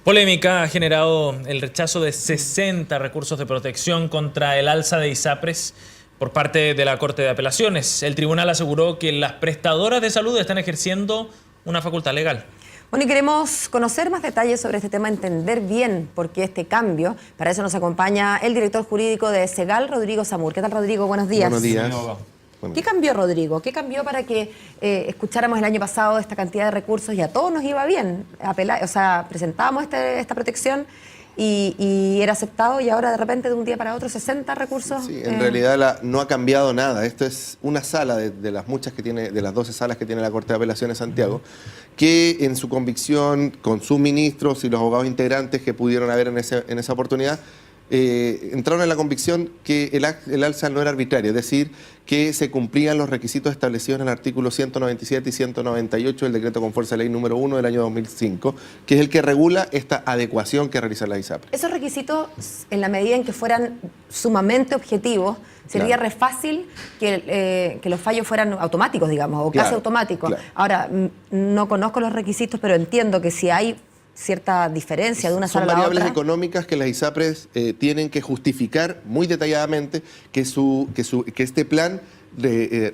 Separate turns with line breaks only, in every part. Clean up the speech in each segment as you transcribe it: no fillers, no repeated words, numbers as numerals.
Polémica ha generado el rechazo de 60 recursos de protección contra el alza de ISAPRES por parte de la Corte de Apelaciones. El tribunal aseguró que las prestadoras de salud están ejerciendo una facultad legal.
Bueno, y queremos conocer más detalles sobre este tema, entender bien por qué este cambio. Para eso nos acompaña el director jurídico de SEGAL, Rodrigo Zamur. ¿Qué tal, Rodrigo? Buenos días.
Buenos días.
¿Qué cambió, Rodrigo? ¿Qué cambió para que escucháramos el año pasado esta cantidad de recursos y a todos nos iba bien? Presentábamos esta protección y era aceptado, y ahora de repente de un día para otro 60 recursos.
Sí, en realidad no ha cambiado nada. Esto es una sala de las muchas que tiene, de las 12 salas que tiene la Corte de Apelaciones Santiago, que en su convicción, con sus ministros y los abogados integrantes que pudieron haber en esa oportunidad, entraron en la convicción que el alza no era arbitrario, es decir, que se cumplían los requisitos establecidos en el artículo 197 y 198 del decreto con fuerza de ley número 1 del año 2005, que es el que regula esta adecuación que realiza la ISAPRES.
Esos requisitos, en la medida en que fueran sumamente objetivos, sería re fácil que los fallos fueran automáticos, digamos, o casi automáticos.
Claro.
Ahora, no conozco los requisitos, pero entiendo que si hay cierta diferencia de una sala a la otra.
Son variables económicas que las ISAPRES tienen que justificar muy detalladamente que este plan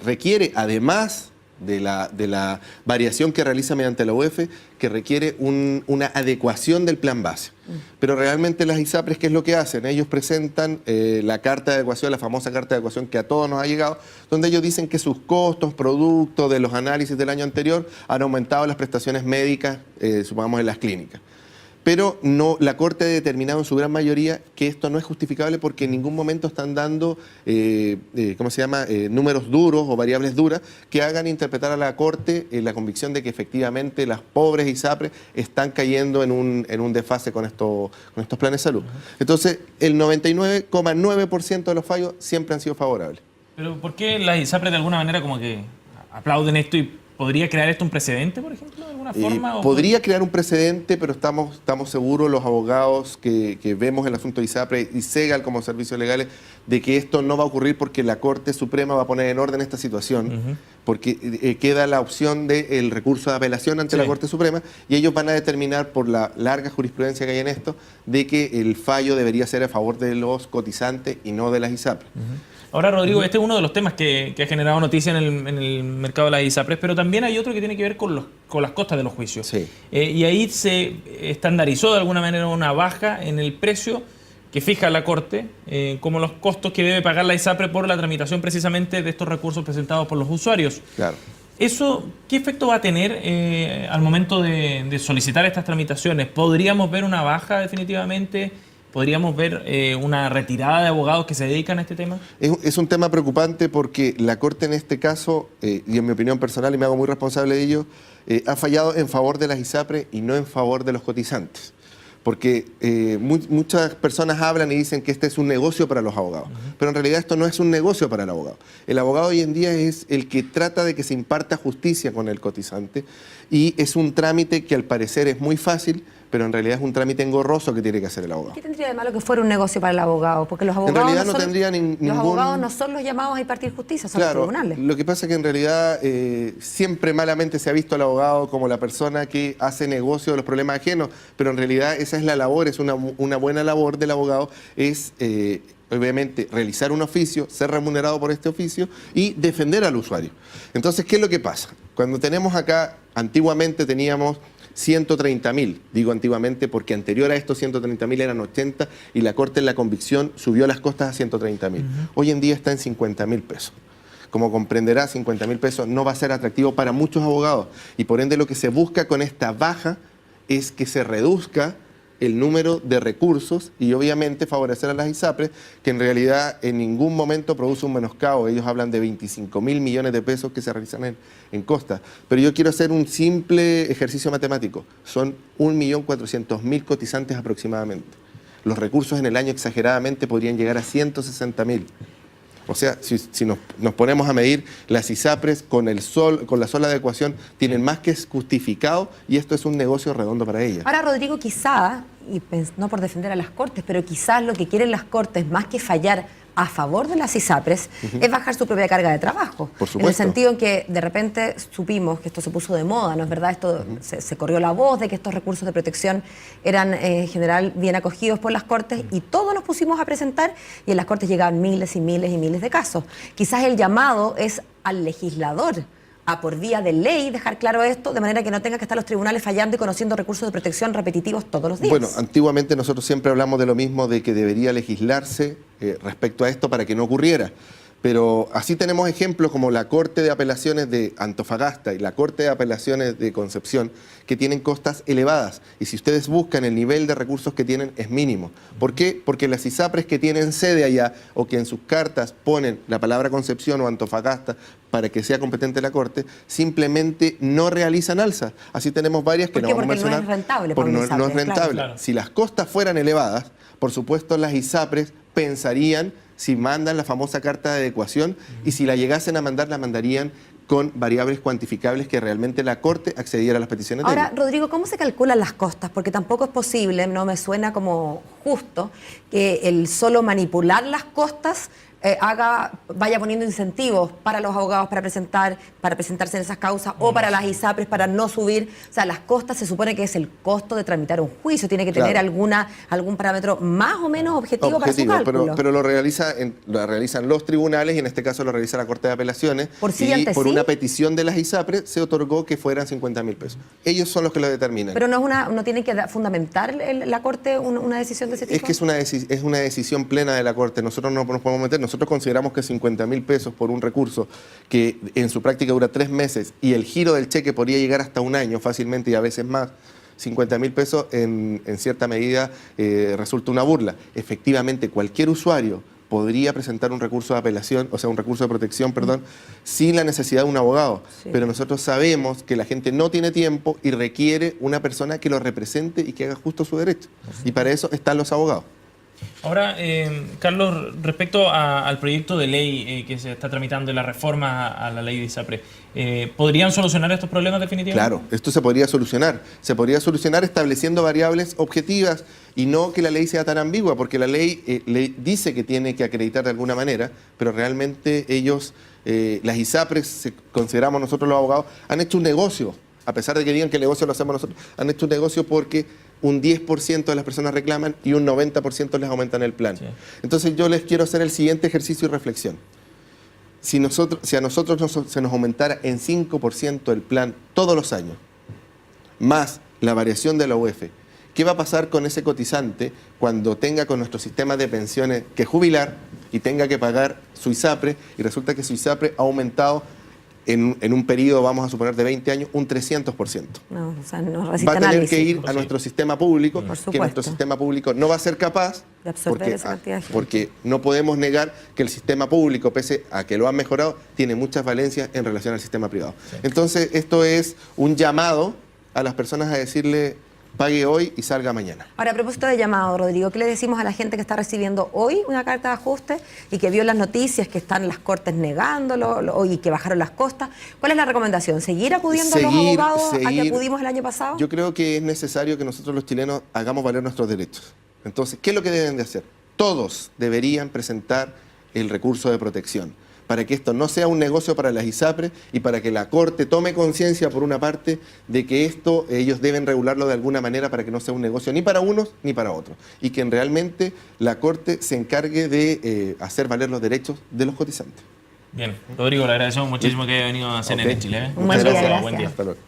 requiere, además de la variación que realiza mediante la UEF, que requiere una adecuación del plan base. Pero realmente las ISAPRES, ¿qué es lo que hacen? Ellos presentan la carta de adecuación, la famosa carta de adecuación que a todos nos ha llegado, donde ellos dicen que sus costos, producto de los análisis del año anterior, han aumentado las prestaciones médicas, supongamos en las clínicas. Pero la Corte ha determinado en su gran mayoría que esto no es justificable porque en ningún momento están dando, números duros o variables duras que hagan interpretar a la Corte la convicción de que efectivamente las pobres ISAPRES están cayendo en un desfase con estos planes de salud. Entonces, el 99,9% de los fallos siempre han sido favorables.
¿Pero por qué las ISAPRES de alguna manera como que aplauden esto y podría crear esto un precedente, por ejemplo, de alguna forma?
Podría crear un precedente, pero estamos seguros, los abogados que vemos el asunto de ISAPRES y SEGAL como servicios legales, de que esto no va a ocurrir porque la Corte Suprema va a poner en orden esta situación, porque queda la opción del recurso de apelación ante la Corte Suprema, y ellos van a determinar, por la larga jurisprudencia que hay en esto, de que el fallo debería ser a favor de los cotizantes y no de las ISAPRES.
Ahora, Rodrigo, este es uno de los temas que ha generado noticia en el mercado de las ISAPRES, pero también hay otro que tiene que ver con las costas de los juicios.
Sí.
Y ahí se estandarizó de alguna manera una baja en el precio que fija la Corte, como los costos que debe pagar la ISAPRES por la tramitación precisamente de estos recursos presentados por los usuarios.
Claro.
¿Eso qué efecto va a tener al momento de solicitar estas tramitaciones? ¿Podríamos ver una baja definitivamente? ¿Podríamos ver una retirada de abogados que se dedican a este tema?
Es un tema preocupante porque la Corte en este caso, y en mi opinión personal, y me hago muy responsable de ello, ha fallado en favor de las ISAPRES y no en favor de los cotizantes. Porque muchas personas hablan y dicen que este es un negocio para los abogados, pero en realidad esto no es un negocio para el abogado. El abogado hoy en día es el que trata de que se imparta justicia con el cotizante, y es un trámite que al parecer es muy fácil, pero en realidad es un trámite engorroso que tiene que hacer el abogado.
¿Qué tendría de malo que fuera un negocio para el abogado? Porque los abogados
en realidad no tendría ningún...
Los abogados no son los llamados a impartir justicia, son los tribunales.
Lo que pasa es que en realidad siempre malamente se ha visto al abogado como la persona que hace negocio de los problemas ajenos, pero en realidad esa es la labor, es una buena labor del abogado, es obviamente realizar un oficio, ser remunerado por este oficio y defender al usuario. Entonces, ¿qué es lo que pasa? Cuando tenemos acá, antiguamente teníamos 130.000, digo antiguamente porque anterior a estos 130.000 eran 80 y la Corte en la convicción subió las costas a 130.000. Hoy en día está en 50.000 pesos. Como comprenderá, 50.000 pesos no va a ser atractivo para muchos abogados, y por ende lo que se busca con esta baja es que se reduzca el número de recursos y obviamente favorecer a las ISAPRES, que en realidad en ningún momento produce un menoscabo. Ellos hablan de 25.000 millones de pesos que se realizan en costas. Pero yo quiero hacer un simple ejercicio matemático. Son 1.400.000 cotizantes aproximadamente. Los recursos en el año exageradamente podrían llegar a 160.000. O sea, si nos ponemos a medir, las ISAPRES con la sola adecuación tienen más que justificado, y esto es un negocio redondo para ellas.
Ahora, Rodrigo, quizá, y no por defender a las Cortes, pero quizás lo que quieren las Cortes, más que fallar a favor de las ISAPRES es bajar su propia carga de trabajo.
Por supuesto.
En el sentido en que de repente supimos que esto se puso de moda, ¿no es verdad? Esto se corrió la voz de que estos recursos de protección eran en general bien acogidos por las Cortes y todos nos pusimos a presentar y en las Cortes llegaban miles y miles y miles de casos. Quizás el llamado es al legislador a por vía de ley dejar claro esto, de manera que no tenga que estar los tribunales fallando y conociendo recursos de protección repetitivos todos los días.
Bueno, antiguamente nosotros siempre hablamos de lo mismo, de que debería legislarse respecto a esto para que no ocurriera. Pero así tenemos ejemplos como la Corte de Apelaciones de Antofagasta y la Corte de Apelaciones de Concepción, que tienen costas elevadas. Y si ustedes buscan, el nivel de recursos que tienen es mínimo. ¿Por qué? Porque las ISAPRES que tienen sede allá o que en sus cartas ponen la palabra Concepción o Antofagasta para que sea competente la Corte, simplemente no realizan alzas. Así tenemos varias que no vamos a mencionar.
Porque no es rentable.
No es rentable.
Claro.
Si las costas fueran elevadas, por supuesto las ISAPRES pensarían si mandan la famosa carta de adecuación y si la llegasen a mandar, la mandarían con variables cuantificables que realmente la Corte accediera a las peticiones de
Ahora,
ellos.
Rodrigo, ¿cómo se calculan las costas? Porque tampoco es posible, no me suena como justo, que el solo manipular las costas vaya poniendo incentivos para los abogados para presentarse en esas causas o para las ISAPRES para no subir. O sea, las costas se supone que es el costo de tramitar un juicio, tiene que tener algún parámetro más o menos objetivo para su cálculo.
Pero lo realizan los tribunales y en este caso lo realiza la Corte de Apelaciones. Y por una petición de las ISAPRES se otorgó que fueran 50.000 pesos. Ellos son los que lo determinan.
Pero no tiene que fundamentar la Corte una decisión de ese tipo.
Es que es una decisión plena de la Corte. Nosotros no nos podemos meter. Nosotros consideramos que 50.000 pesos por un recurso que en su práctica dura 3 meses y el giro del cheque podría llegar hasta un año fácilmente y a veces más, 50.000 pesos en cierta medida resulta una burla. Efectivamente, cualquier usuario podría presentar un recurso de apelación, o sea, un recurso de protección, perdón, sin la necesidad de un abogado. Sí. Pero nosotros sabemos que la gente no tiene tiempo y requiere una persona que lo represente y que haga justo su derecho. Y para eso están los abogados.
Ahora, Carlos, respecto al proyecto de ley que se está tramitando y la reforma a la ley de ISAPRES, ¿podrían solucionar estos problemas definitivamente?
Claro, esto se podría solucionar. Se podría solucionar estableciendo variables objetivas y no que la ley sea tan ambigua, porque la ley dice que tiene que acreditar de alguna manera, pero realmente ellos, las ISAPRES, consideramos nosotros los abogados, han hecho un negocio. A pesar de que digan que el negocio lo hacemos nosotros, han hecho un negocio porque un 10% de las personas reclaman y un 90% les aumentan el plan. Sí. Entonces yo les quiero hacer el siguiente ejercicio y reflexión. Si a nosotros se nos aumentara en 5% el plan todos los años, más la variación de la UEF, ¿qué va a pasar con ese cotizante cuando tenga con nuestro sistema de pensiones que jubilar y tenga que pagar su ISAPRE y resulta que su ISAPRE ha aumentado en un periodo, vamos a suponer, de 20 años, un 300%.
No, o sea, no resiste
va a tener
análisis.
que ir a nuestro sistema público, que nuestro sistema público no va a ser capaz
de absorber esa cantidad de gente.
Porque no podemos negar que el sistema público, pese a que lo han mejorado, tiene muchas valencias en relación al sistema privado. Sí. Entonces, esto es un llamado a las personas a decirle: pague hoy y salga mañana.
Ahora, a propósito de llamado, Rodrigo, ¿qué le decimos a la gente que está recibiendo hoy una carta de ajuste y que vio las noticias que están las Cortes negándolo y que bajaron las costas? ¿Cuál es la recomendación? ¿Seguir acudiendo a los abogados a que acudimos el año pasado?
Yo creo que es necesario que nosotros los chilenos hagamos valer nuestros derechos. Entonces, ¿qué es lo que deben de hacer? Todos deberían presentar el recurso de protección, para que esto no sea un negocio para las ISAPRES y para que la Corte tome conciencia, por una parte, de que esto ellos deben regularlo de alguna manera para que no sea un negocio ni para unos ni para otros. Y que realmente la Corte se encargue de hacer valer los derechos de los cotizantes.
Bien, Rodrigo, le agradecemos muchísimo que haya venido a CNN en Chile.
Buen día.
Hasta luego.